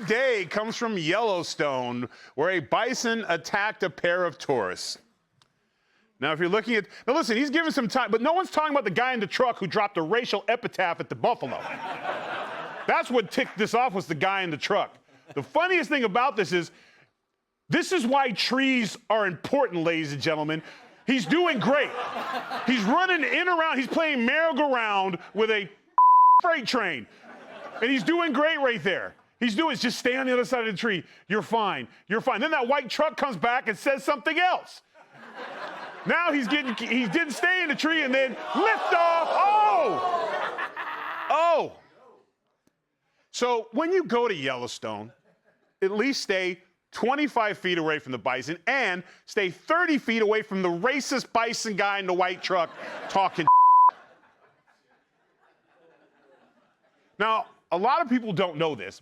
the day comes from Yellowstone, where a bison attacked a pair of tourists. Now, if you're looking at, now listen, he's giving some time, but no one's talking about the guy in the truck who dropped a racial epitaph at the buffalo. That's what ticked this off, was the guy in the truck. The funniest thing about this is why trees are important, ladies and gentlemen. He's doing great. He's running in around, he's playing merry-go-round with a freight train. And he's doing great right there. Just stay on the other side of the tree. You're fine, you're fine. Then that white truck comes back and says something else. Now he didn't stay in the tree and then lift off. Oh. So when you go to Yellowstone, at least stay 25 feet away from the bison and stay 30 feet away from the racist bison guy in the white truck talking. Now, a lot of people don't know this,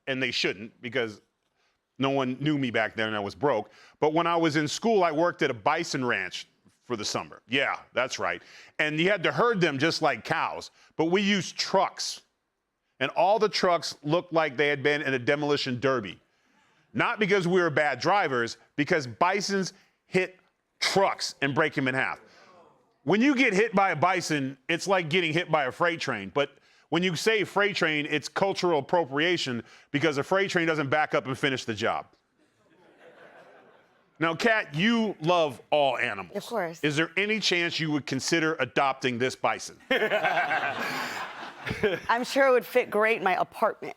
and they shouldn't, because no one knew me back then and I was broke. But when I was in school, I worked at a bison ranch for the summer. Yeah, that's right. And you had to herd them just like cows. But we used trucks. And all the trucks looked like they had been in a demolition derby. Not because we were bad drivers, because bisons hit trucks and break them in half. When you get hit by a bison, it's like getting hit by a freight train. But when you say freight train, it's cultural appropriation, because a freight train doesn't back up and finish the job. Now, Kat, you love all animals. Of course. Is there any chance you would consider adopting this bison? I'm sure it would fit great in my apartment.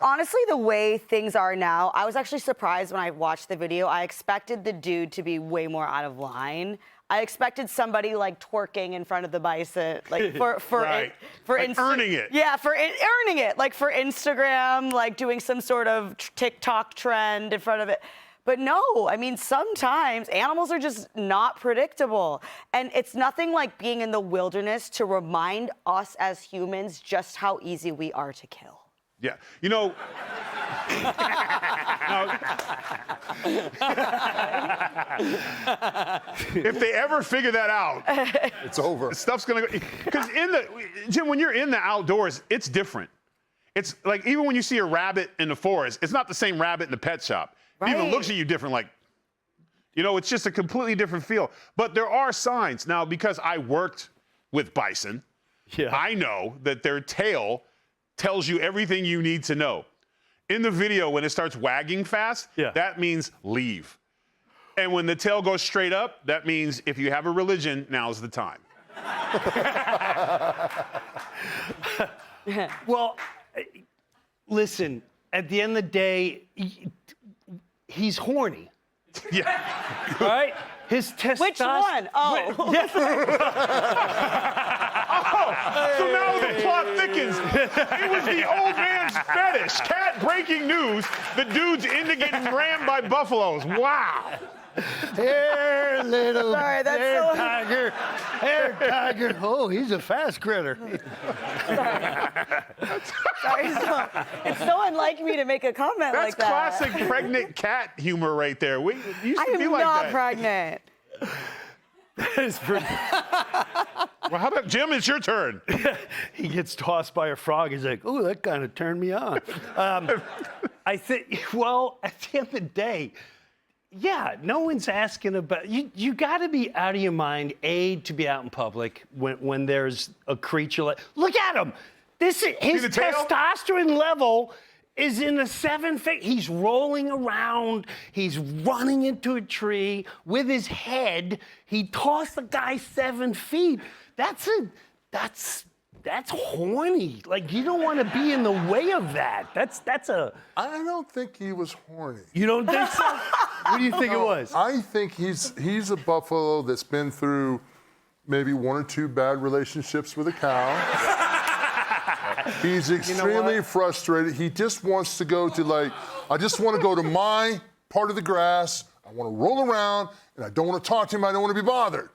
Honestly, the way things are now, I was actually surprised when I watched the video. I expected the dude to be way more out of line. I expected somebody like twerking in front of the bison, like for right. Like earning it. Yeah, earning it, like for Instagram, like doing some sort of TikTok trend in front of it. But no, I mean, sometimes animals are just not predictable. And it's nothing like being in the wilderness to remind us as humans just how easy we are to kill. Yeah, you know. If they ever figure that out, it's over. Stuff's gonna go. Because Jim, when you're in the outdoors, it's different. It's like, even when you see a rabbit in the forest, it's not the same rabbit in the pet shop. It even looks at you different, like, it's just a completely different feel. But there are signs. Now, because I worked with bison, I know that their tail tells you everything you need to know. In the video, when it starts wagging fast, that means leave. And when the tail goes straight up, that means if you have a religion, now's the time. Well, listen, at the end of the day, he's horny. Yeah. Right? His testosterone. Which one? Oh. So now the plot thickens. It was the old man's fetish. Cat, breaking news. The dude's into getting rammed by buffaloes. Wow. Here, little Sorry, Here, tiger. Oh, he's a fast critter. Sorry, it's so unlike me to make a comment like that. That's classic pregnant cat humor right there. We used to be like that. I am not pregnant. That is pretty. Well, how about Jim? It's your turn. He gets tossed by a frog. He's like, "Oh, that kind of turned me on." I think. Well, at the end of the day, yeah, no one's asking about you. Got to be out of your mind, to be out in public when there's a creature like. Look at him. His testosterone level is in the 7 feet. He's rolling around. He's running into a tree with his head. He tossed the guy 7 feet. That's horny. Like, you don't want to be in the way of that. I don't think he was horny. You don't think so? What do you think it was? I think he's a buffalo that's been through maybe 1 or 2 bad relationships with a cow. He's extremely frustrated. He just wants to go to, I just want to go to my part of the grass. I want to roll around, and I don't want to talk to him. I don't want to be bothered.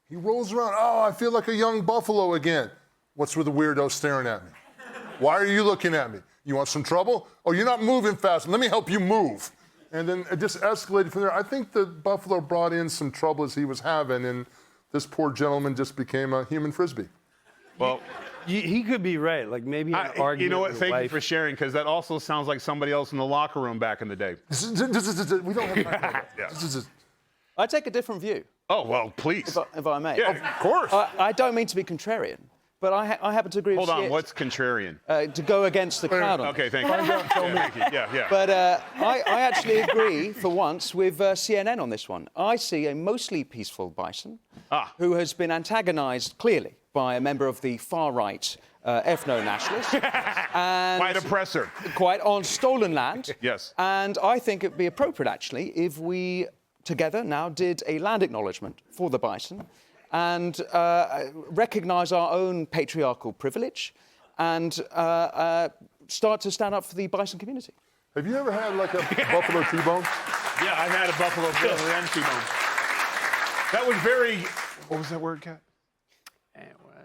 He rolls around. Oh, I feel like a young buffalo again. What's with the weirdo staring at me? Why are you looking at me? You want some trouble? Oh, you're not moving fast. Let me help you move. And then it just escalated from there. I think the buffalo brought in some trouble as he was having, and this poor gentleman just became a human frisbee. Well, He could be right. Like maybe an argument. You know what? with Thank you wife. for sharing, because that also sounds like somebody else in the locker room back in the day. We don't have time. Yeah. I take a different view, Oh, well, please. if I may. Yeah, of course. I don't mean to be contrarian, but I happen to agree with Hold on, CS what's contrarian? to go against the crowd on Okay, this. thank you. Yeah, thank you. Yeah. But I actually agree, for once, with CNN on this one. I see a mostly peaceful bison who has been antagonised, clearly, by a member of the far-right ethno-nationalists. Quite oppressor. Quite on stolen land. Yes. And I think it would be appropriate, actually, if we together now did a land acknowledgement for the bison and recognise our own patriarchal privilege and start to stand up for the bison community. Have you ever had like a buffalo T-bone? Yeah, I had a buffalo bill and T-bone. That was very, what was that word, Kat?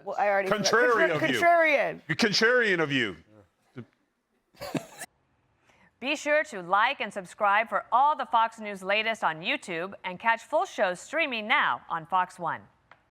Well, I already said that. Contrary of you. Contrarian. Contrarian of you. Be sure to like and subscribe for all the Fox News latest on YouTube and catch full shows streaming now on Fox One.